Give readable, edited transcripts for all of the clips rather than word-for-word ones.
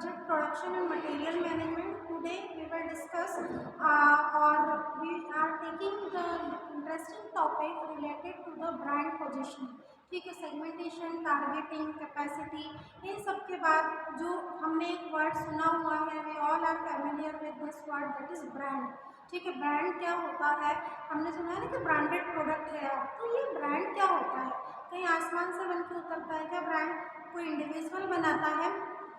subject production and material management. Today we will discuss or we are taking the interesting topic related to the brand positioning. ठीक है, segmentation, targeting, capacity, इन सब के बाद जो हमने एक वर्ड सुना हुआ है, we all are familiar with this word, that is brand. ठीक है, ब्रांड क्या होता है? हमने सुना है ना कि ब्रांडेड प्रोडक्ट है। तो ये ब्रांड क्या होता है? कहीं आसमान से बन के उतरता है क्या ब्रांड? कोई इंडिविजुअल बनाता है,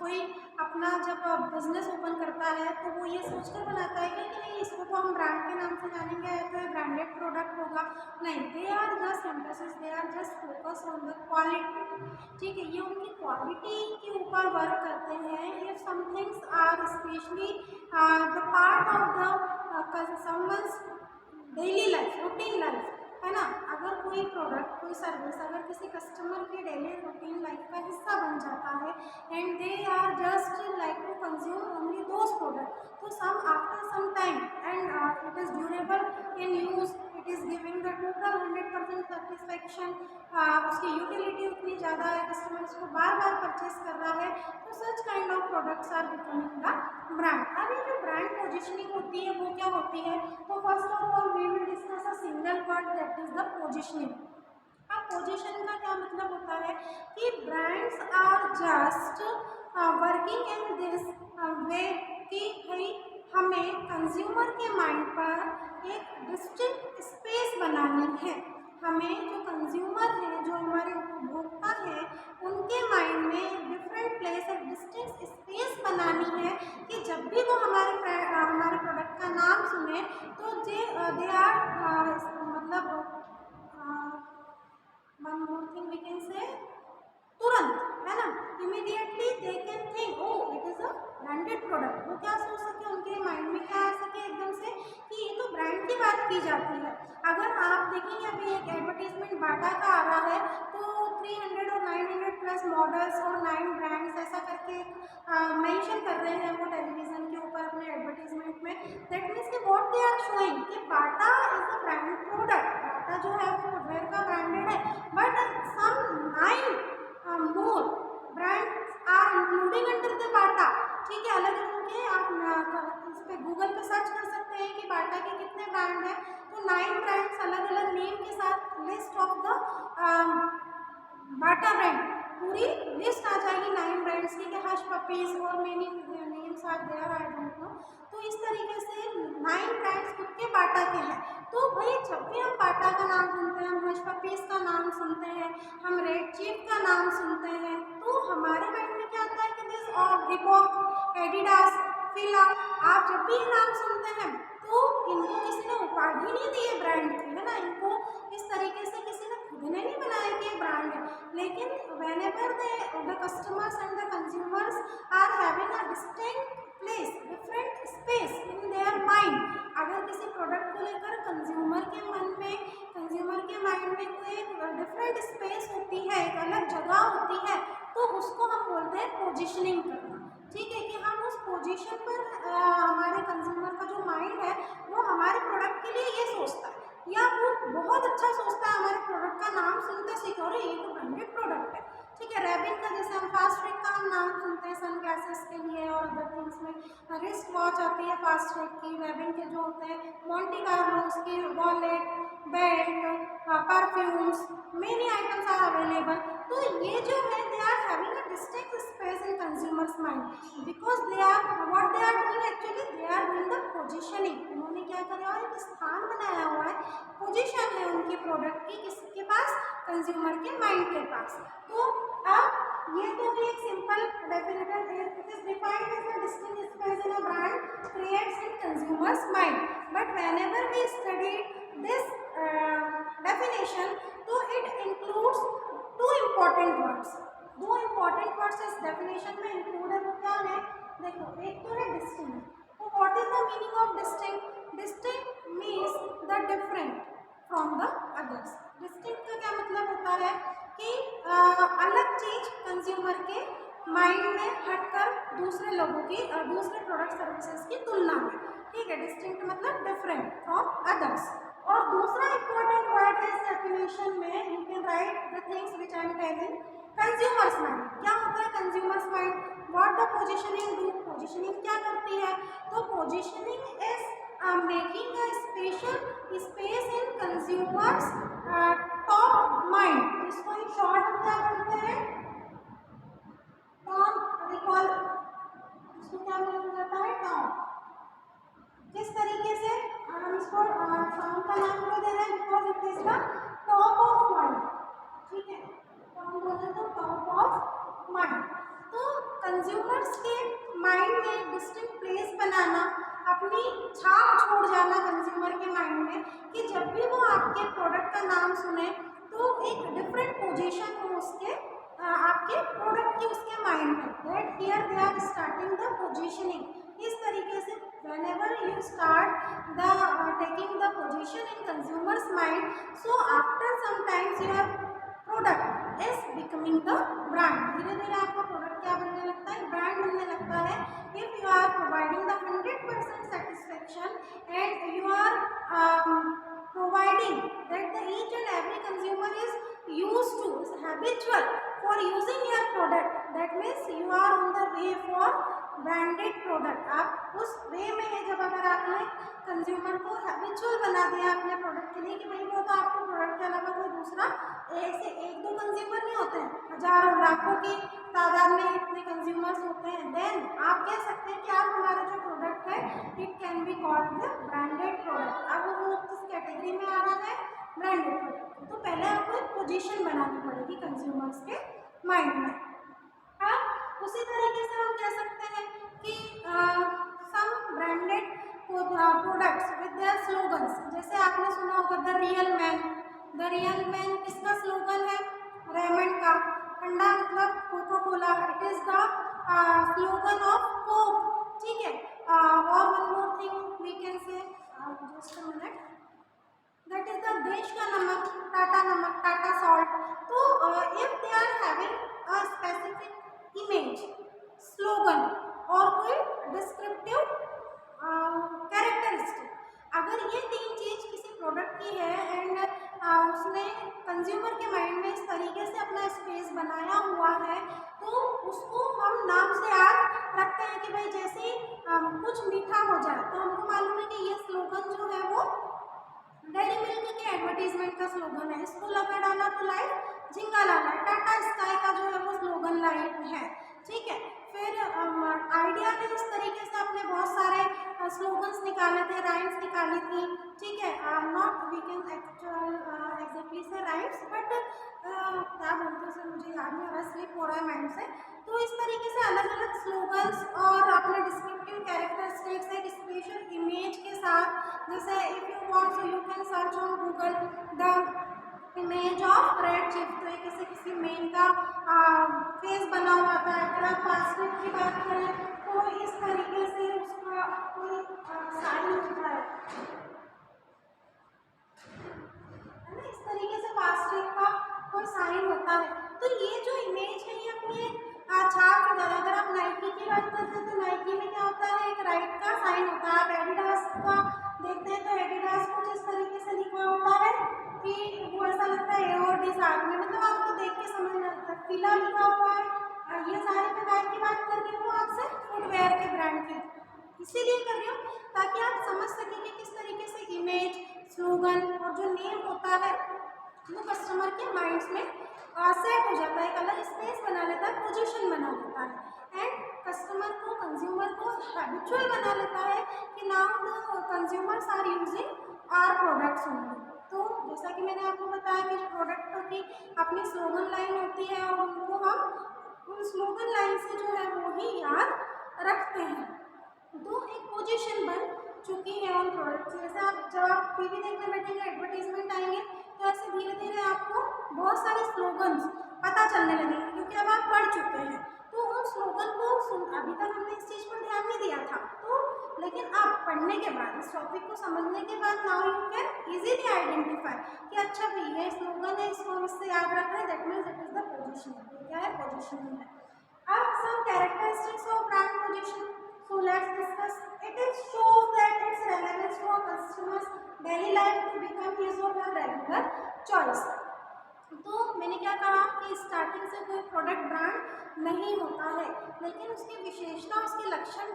कोई अपना जब बिजनेस ओपन करता है तो वो ये सोचकर बनाता है कि नहीं इसको तो हम ब्रांड के नाम से जानेंगे तो ये ब्रांडेड प्रोडक्ट होगा। नहीं, they are just emphasis, they are just focus on the quality. ठीक है, ये उनकी क्वालिटी के ऊपर वर्क करते हैं। If some things are specially the part of the someone's daily life, routine life, है ना। अगर कोई प्रोडक्ट, कोई सर्विस अगर किसी कस्टमर के डेली रूटीन लाइफ का हिस्सा बन जाता है and they are just like to consume only those product, तो some after some time and it is durable in use, it is giving the total 100% satisfaction, उसकी यूटिलिटी उतनी ज़्यादा है, कस्टमर उसको बार बार परचेज कर रहा है, तो such kind of products are becoming the brand. अब ये जो ब्रांड पोजिशनिंग होती है वो क्या होती है? तो first of all we will discuss a single word, that is the positioning. अब पोजिशन का क्या मतलब होता है कि brands are just working in this way कि भाई हमें कंज्यूमर के माइंड पर एक डिस्टिंक्ट स्पेस बनानी है। हमें जो कंज्यूमर है, जो हमारे उपभोक्ता है, उनके माइंड में डिफरेंट प्लेस, एक डिस्टिंक्ट स्पेस बनानी है कि जब भी वो हमारे प्रोडक्ट का नाम सुने तो दे आर मतलब one more thing we can say, तुरंत, है ना, immediately they can think oh it is a branded product. वो क्या सोच सके, उनके माइंड में क्या आ सके एकदम से कि ये तो ब्रांड की बात की जाती है। अगर आप देखेंगे अभी एक एडवर्टीजमेंट बाटा का आ रहा है तो 300 और 900 प्लस मॉडल्स और 9 ब्रांड्स ऐसा करके मेंशन कर रहे हैं वो टेलीविजन के ऊपर अपने एडवर्टीजमेंट में। दैट मीन्स कि व्हाट दे आर शोइंग कि Bata is a branded product. Bata जो है वो फुटवेयर का ब्रांडेड है, but some 9 more brands are including under the Bata. ठीक है, अलग अलग के आप इस पे गूगल पे सर्च कर सकते हैं कि बाटा के कितने ब्रांड हैं, तो 9 ब्रांड्स अलग अलग नेम के साथ list of the Bata brand, पूरी लिस्ट आ जाएगी 9 ब्रांड्स की, हश पपीज और many names are there, I don't know. तो इस तरीके से 9 ब्रांड्स खुद के बाटा के हैं। तो भाई जब भी हम बाटा का नाम सुनते हैं, हम हश पपीज का नाम सुनते हैं, हम रेड चीफ का नाम सुनते हैं, तो हमारे माइंड में क्या आता है कि दिस और रिबॉक, एडिडास, फिला, आप जब भी नाम सुनते हैं तो इनको किसी ने उपाधि नहीं दी है ब्रांड की, है ना। इनको इस तरीके से किसी ने खुद ने नहीं बनाया कि ब्रांड है। लेकिन whenever the customers and the consumers are having a distinct place, different space in their mind, अगर किसी प्रोडक्ट को लेकर कंज्यूमर के मन में, कंज्यूमर के माइंड में कोई एक डिफरेंट स्पेस होती है, एक अलग जगह होती है, तो उसको हम बोलते हैं पोजिशनिंग करना। ठीक है, कि हम उस पोजीशन पर हमारे कंज्यूमर का जो माइंड है वो हमारे प्रोडक्ट के लिए ये सोचता है, या वो बहुत अच्छा सोचता है हमारे प्रोडक्ट का नाम सुनते सीखो अरे ये तो ब्रांडेड प्रोडक्ट है। ठीक है, रेबिन का जैसे हम फास्ट ट्रैक का हम नाम सुनते हैं सन ग्लासेस के लिए और अदर थिंग्स में, रिस्ट वॉच आती है फास्ट ट्रैक की, रेबिन के जो होते हैं मॉन्टी कार्लोस की wallet, belt, perfumes, many items are available. तो ये जो है they are having a distinct space in consumers mind because they are what they are doing, actually they are doing the positioning. उन्होंने क्या करा है, एक स्थान बनाया हुआ है, पोजीशन है उनके प्रोडक्ट की किसके पास, कंज्यूमर के माइंड के पास। तो अब ये तो भी एक सिंपल डेफिनेशन है, it is defined as the distinct space in a brand creates in consumers mind, but whenever we study this definition, तो it includes two important words। दो important words इस definition में include है, वो क्या है देखो, एक तो है distinct। तो what is the meaning of distinct? Distinct means the different from the others। distinct का क्या मतलब होता है कि अलग चीज कंज्यूमर के माइंड में हटकर दूसरे लोगों की दूसरे प्रोडक्ट सर्विसेज की तुलना में। ठीक है, डिस्टिंक्ट मतलब डिफरेंट फ्रॉम अदर्स। और दूसरा इंपॉर्टेंट वर्ड है इस डेफिनेशन में, you can write the things which I am telling, consumers mind. क्या होता है consumers mind? What the positioning positioning क्या करती है? तो positioning is making a special space in consumers top mind. इसको इन शॉर्ट में क्या बोलते हैं? Top recall. इसको क्या बोला जाता है? टॉप। किस तरीके से हम इसको साउंड का नाम क्यों दे रहे हैं? Because it is the top of mind. ठीक है, तो हम बोले तो टॉप ऑफ माइंड। तो कंज्यूमर्स के माइंड में एक डिस्टिंक्ट प्लेस बनाना, अपनी छाप छोड़ जाना कंज्यूमर के माइंड में, कि जब भी वो आपके प्रोडक्ट का नाम सुने तो एक डिफरेंट पोजीशन हो उसके आपके प्रोडक्ट की उसके माइंड में। That here they are starting the positioning. इस तरीके से whenever you start the taking the position in consumers mind, so after some times your product is becoming the brand। धीरे धीरे आपका प्रोडक्ट क्या बनने लगता है? ब्रांड बनने लगता है। if you are providing the 100% satisfaction and you are providing that the each and every consumer is used to, is habitual for using your product, that means you are on the way for branded product. आप उस वे में है, जब अगर आपने consumer को habitual बना दिया अपने प्रोडक्ट के लिए कि भाई वो तो आपके प्रोडक्ट के अलावा कोई दूसरा, ऐसे एक दो कंज्यूमर नहीं होते हैं, हजारों लाखों की तादाद में इतने कंज्यूमर्स होते हैं, देन आप कह सकते हैं कि आप हमारा जो प्रोडक्ट है it can be called the branded product. अब वो किस कैटेगरी में आ रहा है? Branded product. तो पहले आपको एक पोजीशन बनानी पड़ेगी कंज्यूमर्स के माइंड में। उसी तरीके से हम कह सकते हैं कि some branded products with their slogans, जैसे आपने सुना होगा the real man. The real man किसका स्लोगन है? रेमंड का। ठंडा मतलब Coca Cola, it is the slogan of Coke. ठीक है, और one more thing we can say, just a minute, that is the देश का नमक, टाटा सॉल्ट। तो if they are having a specific image, slogan और कोई डिस्क्रिप्टिव कैरेक्टरिस्टिक, अगर ये तीन चीज किसी प्रोडक्ट की है एंड उसने कंज्यूमर के माइंड में इस तरीके से अपना स्पेस बनाया हुआ है, तो उसको हम नाम से याद रखते हैं कि भाई जैसे ही कुछ मीठा हो जाए तो हमको मालूम है कि ये स्लोगन जो है वो डेयरी मिल्क के एडवर्टीजमेंट का स्लोगन है। इसको लगा डाला तो लाइट झिंगा लाला। टाटा स्काई का जो है वो स्लोगन लाइट है। ठीक है, फिर आइडिया ने इस तरीके से अपने बहुत सारे स्लोगन्स निकाले थे, राइम्स निकाली थी। ठीक है, नॉट वी कैन एग्जैक्टली से राइम्स, बट क्या बोलते हैं सर, मुझे याद नहीं आ रहा, स्लिप हो रहा है माइंड से। तो इस तरीके से अलग अलग स्लोगन्स और अपने डिस्क्रिप्टिव कैरेक्टरिस्टिक्स एक स्पेशल इमेज के साथ, जैसे if you want so you can search on Google the image of red chip. तो एक ऐसे किसी मेन का फेस बना हुआ था। अगर आप फास्ट फूड की बात करें तो इस तरीके से उसका कोई साइन होता है ना, इस तरीके से फास्ट फूड का कोई साइन होता है। तो ये जो इमेज है ये अपनी छाप छोड़ा है। अगर आप नाइकी की बात करते हैं तो नाइकी में क्या होता है? एक राइट का साइन होता है। आप एडिडास का देखते हैं तो एडिडास कुछ इस तरीके से लिखा होता है कि वो ऐसा लगता है ए और डी साथ में, मतलब आपको देख के समझ में आता है। फिला लिखा हुआ है। ये सारे प्रकार की बात कर रही हूँ आपसे फुटवेयर के ब्रांड की, इसीलिए कर रही हूँ ताकि आप समझ सकें कि किस तरीके से इमेज, स्लोगन और जो नेम होता है वो कस्टमर के माइंड्स में सेट हो जाता है, एक अलग स्पेस बना लेता है, पोजीशन बना लेता है एंड कस्टमर को, कंज्यूमर को हैबिचुअल बना लेता है कि now the consumers are using our products only. तो जैसा कि मैंने आपको बताया कि प्रोडक्टों की अपनी स्लोगन लाइन होती है और उनको हम उन स्लोगन लाइन से जो है वो ही याद रखते हैं। तो एक पोजीशन बन चुकी है उन प्रोडक्ट से। जैसे आप जब आप टीवी देखने बैठेंगे, एडवर्टीजमेंट आएंगे, तो ऐसे धीरे धीरे आपको बहुत सारे स्लोगन्स पता चलने लगेंगे क्योंकि अब आप पढ़ चुके हैं। तो उन स्लोगन को अभी तक हमने इस चीज़ पर ध्यान नहीं दिया था, तो लेकिन आप पढ़ने के बाद, इस टॉपिक को समझने के बाद now you can easily identify कि अच्छा भाई ये स्लोगन है, इसको हम इससे याद रख रहे हैं, that means it is the position. क्या है? पोजीशनिंग है। अब some characteristics of brand position, so let's discuss. It is shows that its relevance to a customer's daily life to become his or her regular choice. तो मैंने क्या कहा कि starting से कोई प्रोडक्ट ब्रांड नहीं होता है, लेकिन उसकी विशेषता, उसके लक्षण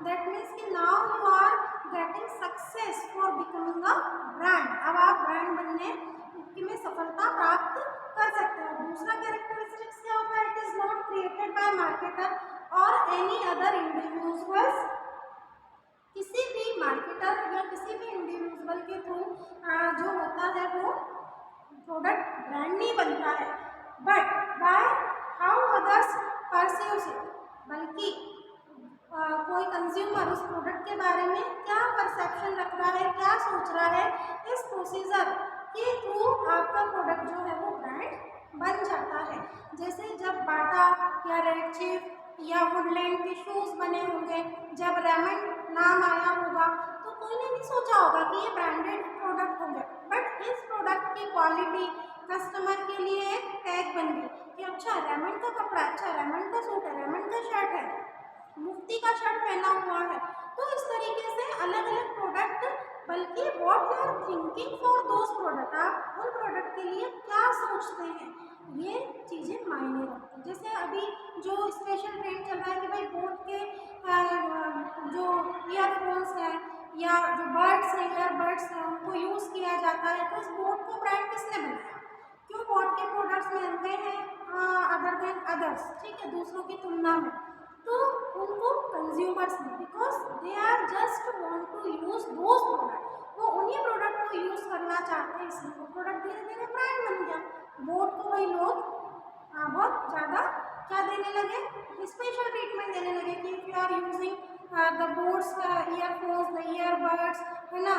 दैट मीन्स कि now you are getting success for becoming a brand. अब आप ब्रांड बनने में सफलता प्राप्त कर सकते हो। दूसरा कैरेक्टरिस्टिक्स क्या होता है? It is not created by marketer और एनी अदर इंडिविजुअल्स। किसी भी मार्केटर या किसी भी इंडिविजुअल के थ्रू जो होता है वो प्रोडक्ट ब्रांड नहीं बनता है, but by how others perceives it, बल्कि कोई कंज्यूमर उस प्रोडक्ट के बारे में क्या परसेप्शन रख रहा है, क्या सोच रहा है, इस प्रोसीजर के थ्रू आपका प्रोडक्ट जो है वो ब्रांड बन जाता है। जैसे जब बाटा या रेड चीफ या वुडलैंड के शूज बने होंगे, जब रेमंड नाम आया होगा तो कोई ने नहीं सोचा होगा कि ये ब्रांडेड प्रोडक्ट होंगे, बट इस प्रोडक्ट की क्वालिटी कस्टमर के लिए एक टैग बन गई कि अच्छा रेमंड का कपड़ा, अच्छा रेमंड का सूट है, रेमंड का शर्ट है, मुफ्ती का शर्ट पहना हुआ है। तो इस तरीके से अलग अलग प्रोडक्ट, बल्कि what you are thinking for those product, आप उन प्रोडक्ट के लिए क्या सोचते हैं, ये चीज़ें मायने रखती हैं। जैसे अभी जो स्पेशल ट्रेंड चल रहा है कि भाई बोट के जो ईयरफोन्स हैं या जो बर्ड्स हैं, ईयरबड्स हैं, उनको यूज़ किया जाता है, तो इस बोट को ब्रांड किसने बनाया? क्यों बोट के प्रोडक्ट्स महंगे हैं अदर देन अदर्स, ठीक है, दूसरों की तुलना में, तो उनको कंज्यूमर्स ने, because they are just want to use those product, वो उन्हीं प्रोडक्ट को यूज करना चाहते हैं, इसलिए वो प्रोडक्ट धीरे धीरे ब्रांड बन गया। बोट को वही लोग बहुत ज़्यादा क्या देने लगे, स्पेशल ट्रीटमेंट देने लगे कि if you are using the boat's earphones, the earbuds, है ना,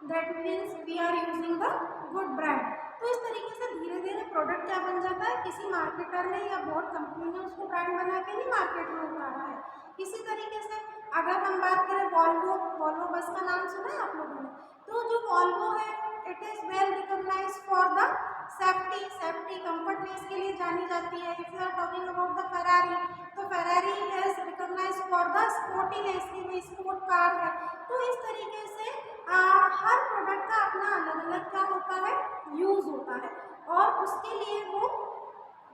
that means we are using the good brand. तो इस तरीके से धीरे धीरे प्रोडक्ट क्या बन जाता है, किसी मार्केटर ने या बोट कंपनी ने उसको ब्रांड बना के नहीं मार्केट में उतारा है। इसी तरीके से अगर हम बात करें वॉल्वो, वॉल्वो बस का नाम सुना है आप लोगों ने? तो जो वॉल्वो है it is well recognize for the safety comfortness के लिए जानी जाती है। If you are talking about the Ferrari, तो Ferrari is recognize for the sportiness की वो स्पोर्ट कार है। तो इस तरीके से हर प्रोडक्ट का अपना अलग अलग क्या होता है, यूज होता है और उसके लिए वो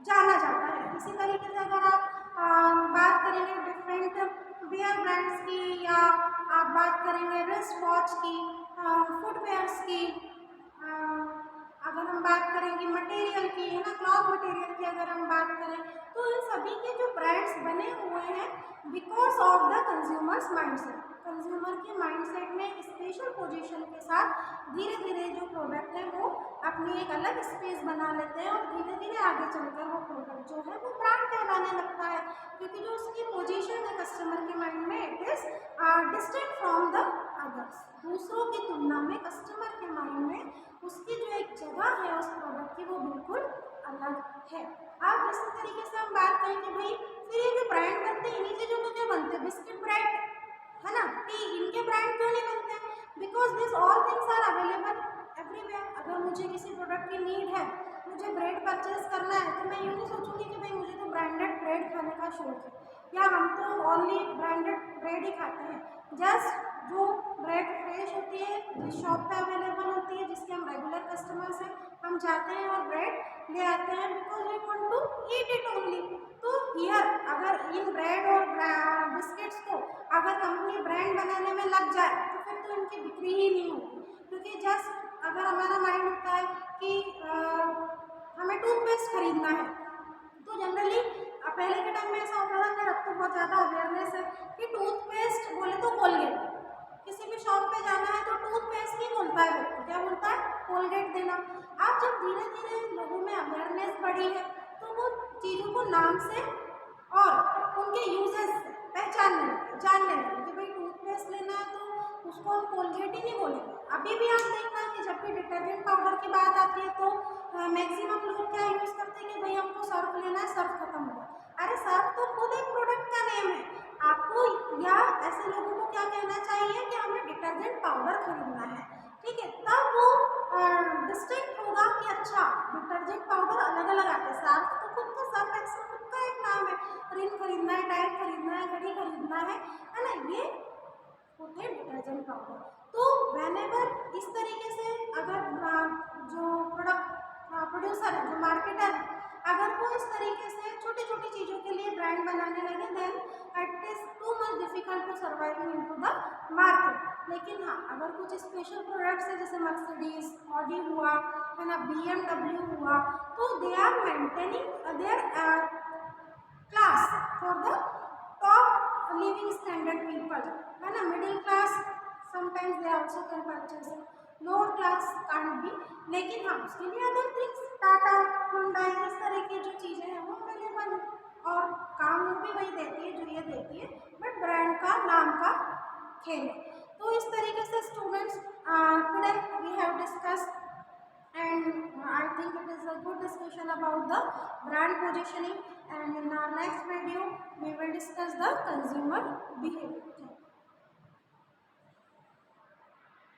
जाना जाता है। इसी तरीके से अगर आप बात करेंगे डिफरेंट वेयर ब्रांड्स की, या आप बात करेंगे रिस्ट वॉच की, फुटवेयर्स की, अगर हम बात करेंगे मटेरियल की, है ना, क्लॉथ मटेरियल की अगर हम बात करें, तो इन सभी के जो ब्रांड्स बने हुए हैं because of the consumers mindset, consumer के माइंडसेट में स्पेशल पोजीशन के साथ धीरे धीरे जो प्रोडक्ट है वो अपनी एक अलग स्पेस बना लेते हैं और धीरे धीरे आगे चलकर वो प्रोडक्ट जो है वो ब्रांड कहलाने लगता है, क्योंकि जो उसकी पोजीशन है कस्टमर के माइंड में it is distinct from the others, दूसरों की तुलना में कस्टमर के माइंड में उसकी जो एक जगह है उस प्रोडक्ट की वो बिल्कुल अलग है। अब इसी तरीके से हम बात करें कि भाई फिर ये जो ब्रांड बनते हैं इन्हीं चीज़ों को क्या बनते हैं, बिस्किट ब्रांड, है ना, टी, इनके ब्रांड क्यों नहीं बनते? Because this all things are available everywhere. अगर मुझे किसी प्रोडक्ट की नीड है, मुझे ब्रेड परचेज करना है, तो मैं यूँ नहीं सोचूंगी कि भाई मुझे तो ब्रांडेड ब्रेड खाने का शौक है या हम तो ओनली ब्रांडेड ब्रेड ही खाते हैं। जस्ट जो ब्रेड फ्रेश होती है, जिस शॉप पे अवेलेबल होती है, जिसके हम रेगुलर कस्टमर्स हैं, हम जाते हैं और ब्रेड ले आते हैं because we want to eat it only. तो हियर अगर इन ब्रेड और बिस्किट्स को अगर कंपनी ब्रांड बनाने में लग जाए तो फिर तो इनकी बिक्री ही नहीं होगी, क्योंकि जस्ट अगर हमारा माइंड होता है कि हमें टूथपेस्ट खरीदना है, तो जनरली पहले के टाइम में ऐसा होता था कि अब तो बहुत ज़्यादा अवेयरनेस है कि टूथपेस्ट बोले तो कोलगेट, किसी भी शॉप पे जाना है तो टूथपेस्ट ही बोलता है, व्यक्ति क्या बोलता है, कोलगेट देना। अब जब धीरे धीरे लोगों में अवेयरनेस बढ़ी है तो वो चीज़ों को नाम से और उनके यूजेस से पहचानने लगे, जानने लगे कि भाई टूथपेस्ट लेना है तो उसको हम कोलगेट ही नहीं बोलेंगे। अभी भी आप देखना कि जब भी डिटर्जेंट पाउडर की बात आती है तो मैक्सिमम लोग क्या यूज़ करते हैं कि भाई हमको सर्फ लेना है, सर्फ खत्म हो गया। अरे सर्फ तो खुद एक प्रोडक्ट का नेम है, आपको या ऐसे लोगों को क्या कहना चाहिए कि हमें डिटर्जेंट पाउडर खरीदना है, ठीक है, तब वो डिस्टिंक्ट होगा कि अच्छा डिटर्जेंट पाउडर अलग अलग आते हैं, सर्फ तो खुद का, सर्फ एक्सेल खुद का एक नाम है, रिन खरीदना है, टाइड खरीदना है, घड़ी खरीदना है ना, ये होते हैं डिटर्जेंट पाउडर। तो व्हेनेवर इस तरीके से अगर जो प्रोडक्ट प्रोड्यूसर है, जो मार्केटर है, अगर वो इस तरीके से छोटी छोटी चीज़ों के लिए ब्रांड बनाने लगे then it is too much difficult to surviving into the market. लेकिन हाँ, अगर कुछ स्पेशल प्रोडक्ट्स है जैसे मर्सिडीज, ऑडी हुआ है ना, BMW हुआ, तो they are maintaining their class for the top living standard people, है ना, middle class sometimes they also can purchase, lower class can't be. लेकिन हाँ, उसके लिए अदर थिंग्स टाटा, हुंडई, इस तरह की जो चीज़ें हैं वो अवेलेबल है और काम भी वही देती है जो ये देती है, बट ब्रांड का नाम का खेल है। तो इस तरीके से students today we have discussed and I think it is a good discussion about the brand positioning, and in our next video we will discuss the consumer behavior.